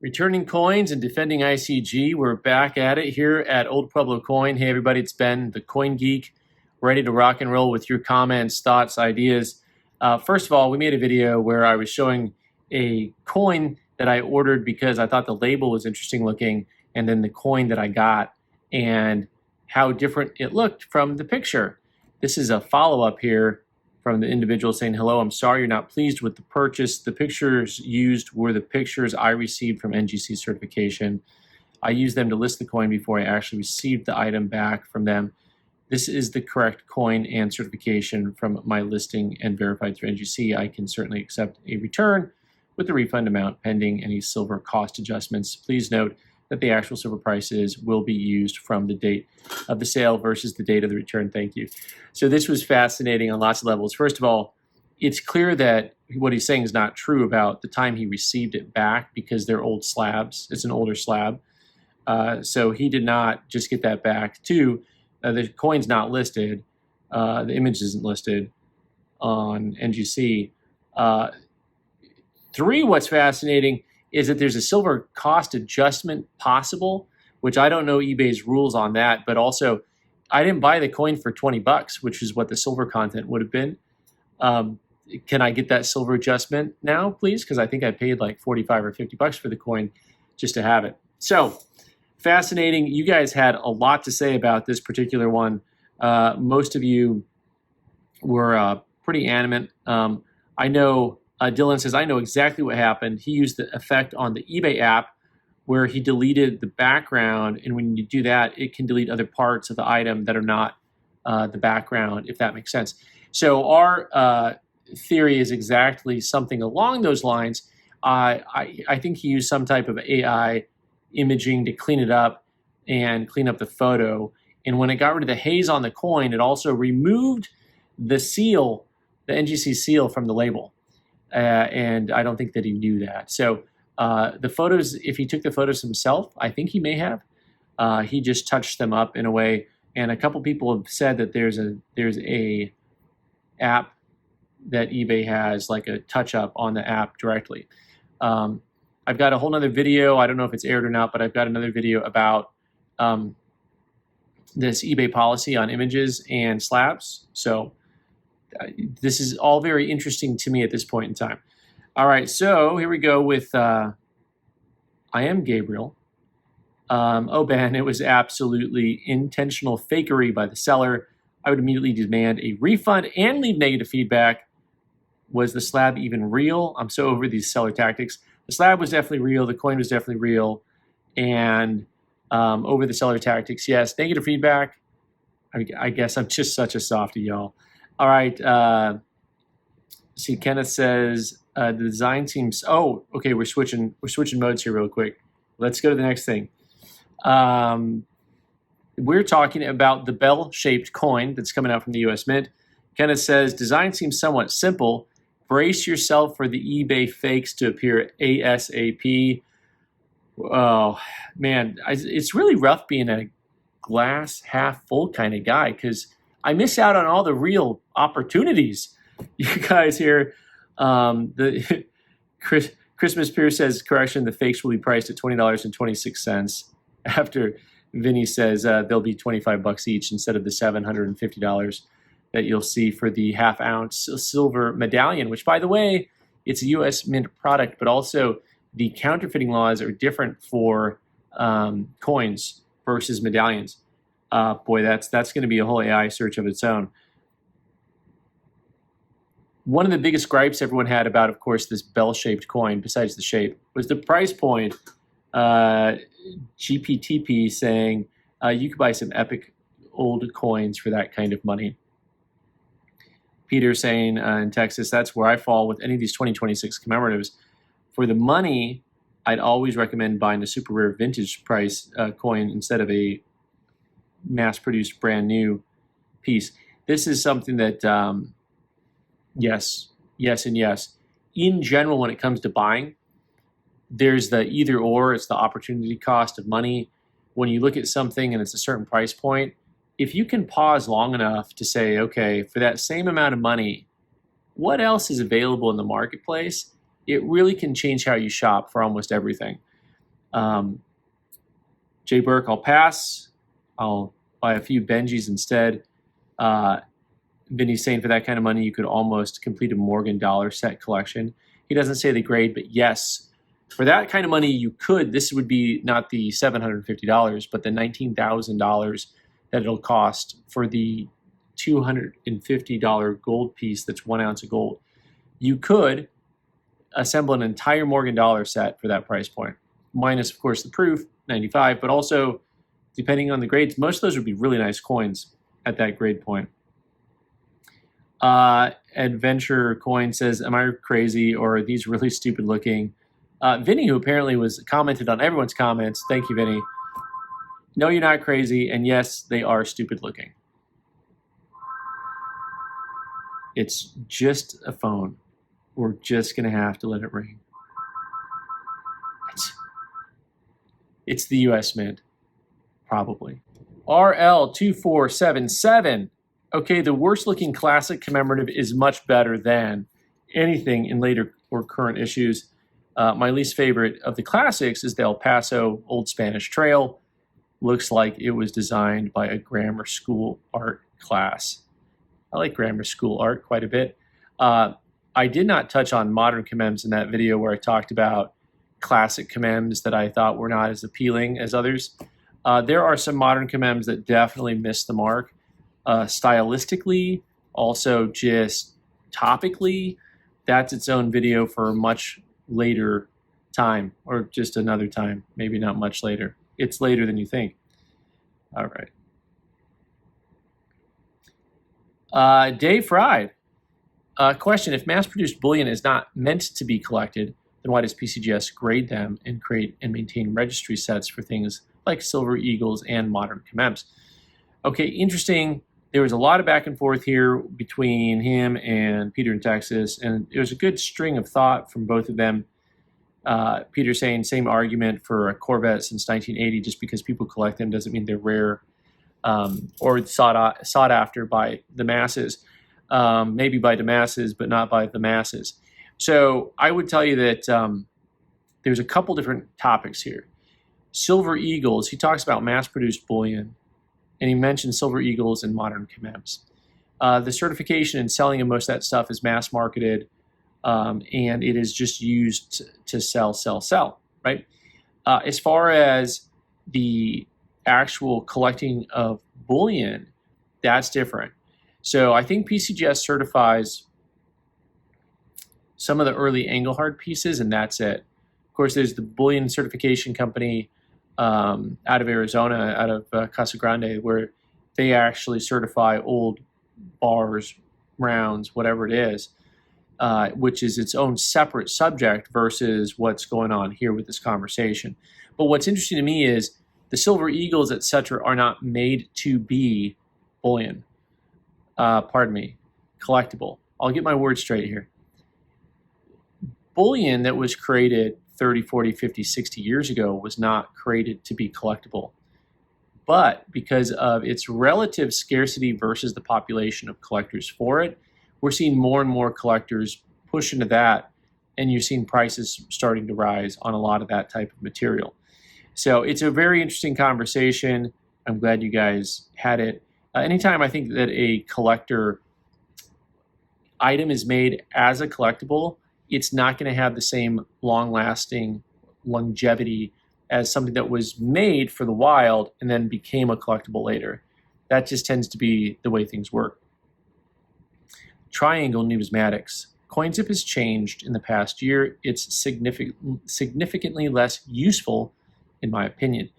Returning coins and defending ICG. We're back at it here at Old Pueblo Coin. Hey everybody, it's Ben, the Coin Geek, ready to rock and roll with your comments, thoughts, ideas. First of all, we made a video where I was showing a coin that I ordered because I thought the label was interesting looking, and then the coin that I got and how different it looked from the picture. This is a follow-up here from the individual saying, hello, I'm sorry you're not pleased with the purchase. The pictures used were the pictures I received from NGC certification. I used them to list the coin before I actually received the item back from them. This is the correct coin and certification from my listing and verified through NGC. I can certainly accept a return with the refund amount pending any silver cost adjustments. Please note that the actual silver prices will be used from the date of the sale versus the date of the return. Thank you. So this was fascinating on lots of levels. First of all, it's clear that what he's saying is not true about the time he received it back because they're old slabs. It's an older slab. So he did not just get that back. Two, the coin's not listed. The image isn't listed on NGC. Three, what's fascinating is that there's a silver cost adjustment possible, which I don't know eBay's rules on that, but also I didn't buy the coin for 20 bucks, which is what the silver content would have been. Can I get that silver adjustment now, please? Because I think I paid like 45 or 50 bucks for the coin just to have it. So fascinating. You guys had a lot to say about this particular one. Most of you were pretty animate. I know Dylan says, I know exactly what happened. He used the effect on the eBay app where he deleted the background. And when you do that, it can delete other parts of the item that are not the background, if that makes sense. So our theory is exactly something along those lines. I think he used some type of AI imaging to clean it up and clean up the photo. And when it got rid of the haze on the coin, it also removed the seal, the NGC seal from the label. And I don't think that he knew that. So the photos, if he took the photos himself, I think he may have. He just touched them up in a way. And a couple people have said that there's a app that eBay has, like a touch up on the app directly. I've got a whole nother video. I don't know if it's aired or not, but I've got another video about this eBay policy on images and slabs. So this is all very interesting to me at this point in time. All right, so here we go with I am Gabriel. Oh, Ben, it was absolutely intentional fakery by the seller. I would immediately demand a refund and leave negative feedback. Was the slab even real? I'm so over these seller tactics. The slab was definitely real. The coin was definitely real. And over the seller tactics, yes. Negative feedback. I guess I'm just such a softie, y'all. All right. See, Kenneth says the design seems. Oh, okay. We're switching modes here real quick. Let's go to the next thing. We're talking about the bell-shaped coin that's coming out from the U.S. Mint. Kenneth says design seems somewhat simple. Brace yourself for the eBay fakes to appear ASAP. Oh man, it's really rough being a glass half full kind of guy because I miss out on all the real opportunities. You guys here, the Christmas Pierce says, correction, the fakes will be priced at $20.26 after Vinny says they'll be 25 bucks each instead of the $750 that you'll see for the half-ounce silver medallion, which, by the way, it's a U.S. Mint product, but also the counterfeiting laws are different for coins versus medallions. Boy, that's going to be a whole AI search of its own. One of the biggest gripes everyone had about, of course, this bell-shaped coin, besides the shape, was the price point. GPTP saying you could buy some epic old coins for that kind of money. Peter saying in Texas, that's where I fall with any of these 2026 commemoratives. For the money, I'd always recommend buying a super rare vintage price coin instead of a mass-produced brand new piece. This is something that, yes, and yes. In general, when it comes to buying, there's the either or. It's the opportunity cost of money. When you look at something and it's a certain price point, if you can pause long enough to say, okay, for that same amount of money, what else is available in the marketplace? It really can change how you shop for almost everything. Jay Burke, I'll pass. I'll buy a few Benjis instead. Vinny's saying for that kind of money, you could almost complete a Morgan dollar set collection. He doesn't say the grade, but yes, for that kind of money, you could. This would be not the $750, but the $19,000 that it'll cost for the $250 gold piece that's 1 ounce of gold. You could assemble an entire Morgan dollar set for that price point, minus, of course, the proof, 95, but also, depending on the grades, most of those would be really nice coins at that grade point. Adventure Coin says, am I crazy or are these really stupid looking? Vinny, who apparently was commented on everyone's comments, thank you, Vinny. No, you're not crazy, and yes, they are stupid looking. It's just a phone. We're just going to have to let it ring. It's the US Mint, probably. RL2477. Okay, the worst looking classic commemorative is much better than anything in later or current issues. My least favorite of the classics is the El Paso Old Spanish Trail. Looks like it was designed by a grammar school art class. I like grammar school art quite a bit. I did not touch on modern commems in that video where I talked about classic commems that I thought were not as appealing as others. There are some modern commems that definitely missed the mark. Stylistically, also just topically, that's its own video for a much later time, or just another time, maybe not much later. It's later than you think. All right. Dave Fried. Question, if mass-produced bullion is not meant to be collected, then why does PCGS grade them and create and maintain registry sets for things like Silver Eagles and modern commems? Okay, interesting. There was a lot of back and forth here between him and Peter in Texas, and it was a good string of thought from both of them. Peter saying same argument for a Corvette since 1980, just because people collect them doesn't mean they're rare or sought after by the masses. Maybe by the masses, but not by the masses. So I would tell you that there's a couple different topics here. Silver Eagles, he talks about mass-produced bullion, and he mentions Silver Eagles and modern commems. The certification and selling of most of that stuff is mass-marketed, and it is just used to sell, right? As far as the actual collecting of bullion, that's different. So I think PCGS certifies some of the early Engelhard pieces, and that's it. Of course, there's the Bullion Certification Company out of Arizona, out of Casa Grande, where they actually certify old bars, rounds, whatever it is, which is its own separate subject versus what's going on here with this conversation. But what's interesting to me is the Silver Eagles, etc., are not made to be bullion. Collectible. I'll get my words straight here. Bullion that was created 30, 40, 50, 60 years ago was not created to be collectible. But because of its relative scarcity versus the population of collectors for it, we're seeing more and more collectors push into that, and you're seeing prices starting to rise on a lot of that type of material. So it's a very interesting conversation. I'm glad you guys had it. Anytime I think that a collector item is made as a collectible, it's not going to have the same long-lasting longevity as something that was made for the wild and then became a collectible later. That just tends to be the way things work. Triangle numismatics. CoinZip has changed in the past year. It's significantly less useful, in my opinion.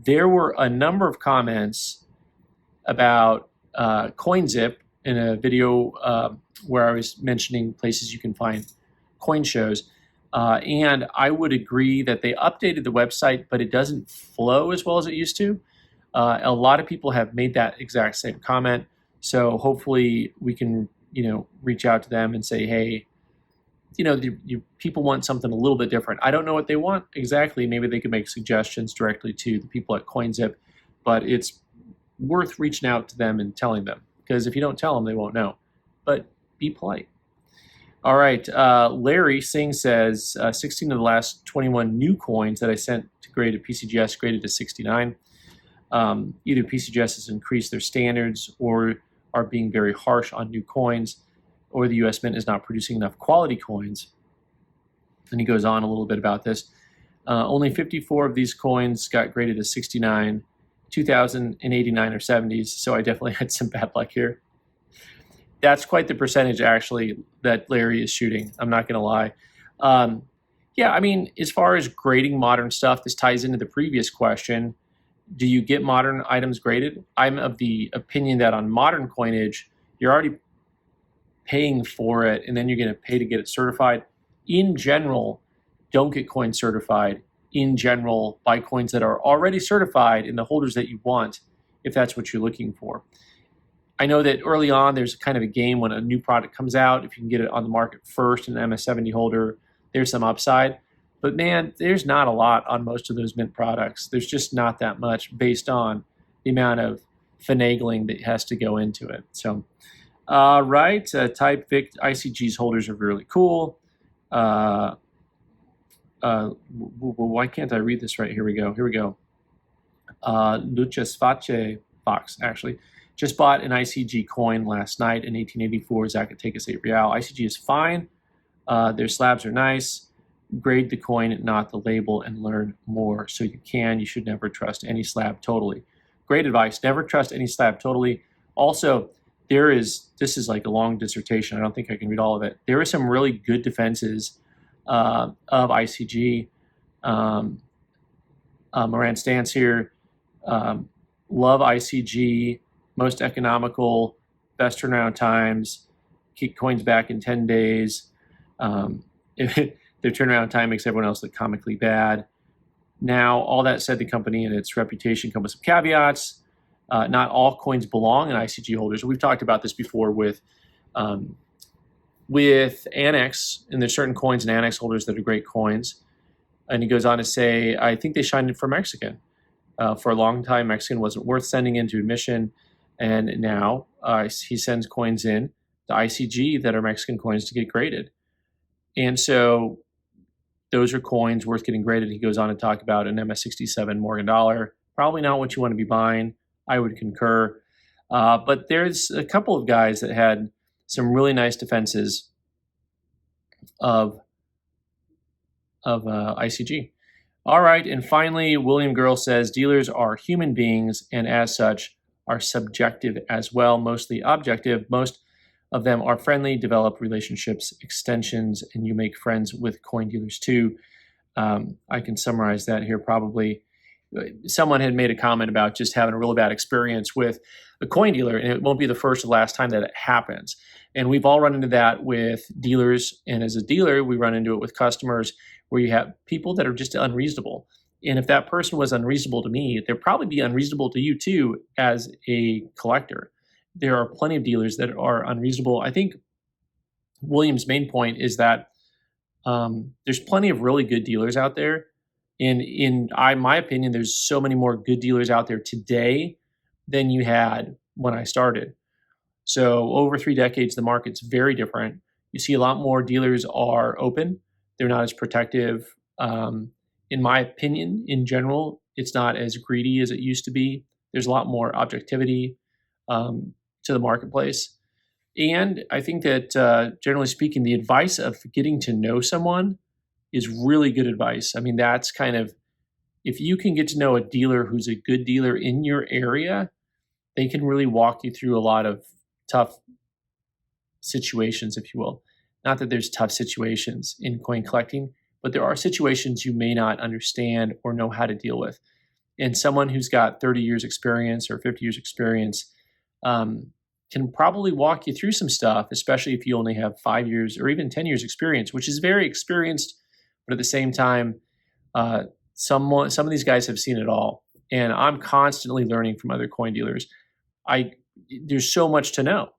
There were a number of comments about CoinZip in a video where I was mentioning places you can find coin shows. And I would agree that they updated the website, but it doesn't flow as well as it used to. A lot of people have made that exact same comment. So hopefully we can, reach out to them and say, hey, people want something a little bit different. I don't know what they want exactly. Maybe they could make suggestions directly to the people at CoinZip, but it's worth reaching out to them and telling them, because if you don't tell them, they won't know. But be polite. All right. Larry Singh says 16 of the last 21 new coins that I sent to grade at PCGS graded to 69. Either PCGS has increased their standards or are being very harsh on new coins, or the US Mint is not producing enough quality coins. And he goes on a little bit about this. Only 54 of these coins got graded to 69, 2,089 or 70s, so I definitely had some bad luck here. That's quite the percentage, actually, that Larry is shooting. I'm not going to lie. Yeah, I mean, as far as grading modern stuff, this ties into the previous question. Do you get modern items graded? I'm of the opinion that on modern coinage, you're already paying for it, and then you're going to pay to get it certified. In general, don't get coins certified. In general, buy coins that are already certified in the holders that you want, if that's what you're looking for. I know that early on, there's kind of a game when a new product comes out. If you can get it on the market first, an MS-70 holder, there's some upside. But man, there's not a lot on most of those mint products. There's just not that much based on the amount of finagling that has to go into it. So, right, Type Vic ICG's holders are really cool. Why can't I read this right? Here we go. Luchesface Fox, actually. Just bought an ICG coin last night in 1884 Zacatecas 8 Real. ICG is fine. Their slabs are nice. Grade the coin, not the label, and learn more. So you should never trust any slab totally. Great advice. Never trust any slab totally. Also, this is like a long dissertation. I don't think I can read all of it. There are some really good defenses of ICG. Moran Stance here. Love ICG. Most economical, best turnaround times, keep coins back in 10 days. Their turnaround time makes everyone else look comically bad. Now, all that said, the company and its reputation come with some caveats. Not all coins belong in ICG holders. We've talked about this before with Annex, and there's certain coins and Annex holders that are great coins. And he goes on to say, I think they shined it for Mexican. For a long time, Mexican wasn't worth sending into admission. And now he sends coins in to ICG that are Mexican coins to get graded. And so those are coins worth getting graded. He goes on to talk about an MS-67 Morgan dollar. Probably not what you want to be buying. I would concur. But there's a couple of guys that had some really nice defenses of ICG. All right, and finally, William Girl says, dealers are human beings, and as such, are subjective as well, mostly objective. Most of them are friendly, develop relationships, extensions, and you make friends with coin dealers too. I can summarize that here probably. Someone had made a comment about just having a really bad experience with a coin dealer, and it won't be the first or last time that it happens. And we've all run into that with dealers, and as a dealer, we run into it with customers where you have people that are just unreasonable. And if that person was unreasonable to me, they'll probably be unreasonable to you too as a collector. There are plenty of dealers that are unreasonable. I think William's main point is that there's plenty of really good dealers out there. And in my opinion, there's so many more good dealers out there today than you had when I started. So over 3 decades, the market's very different. You see a lot more dealers are open. They're not as protective. In my opinion, in general, it's not as greedy as it used to be. There's a lot more objectivity to the marketplace. And I think that generally speaking, the advice of getting to know someone is really good advice. I mean, that's kind of, if you can get to know a dealer who's a good dealer in your area, they can really walk you through a lot of tough situations, if you will. Not that there's tough situations in coin collecting, but there are situations you may not understand or know how to deal with. And someone who's got 30 years experience or 50 years experience can probably walk you through some stuff, especially if you only have 5 years or even 10 years experience, which is very experienced. But at the same time, some of these guys have seen it all. And I'm constantly learning from other coin dealers. There's so much to know,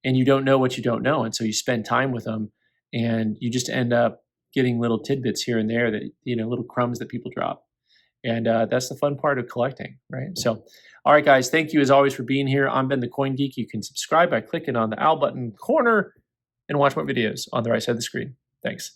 and you don't know what you don't know. And so you spend time with them, and you just end up getting little tidbits here and there that, little crumbs that people drop. And that's the fun part of collecting, right? So, all right, guys, thank you as always for being here. I'm Ben the Coin Geek. You can subscribe by clicking on the owl button corner and watch more videos on the right side of the screen. Thanks.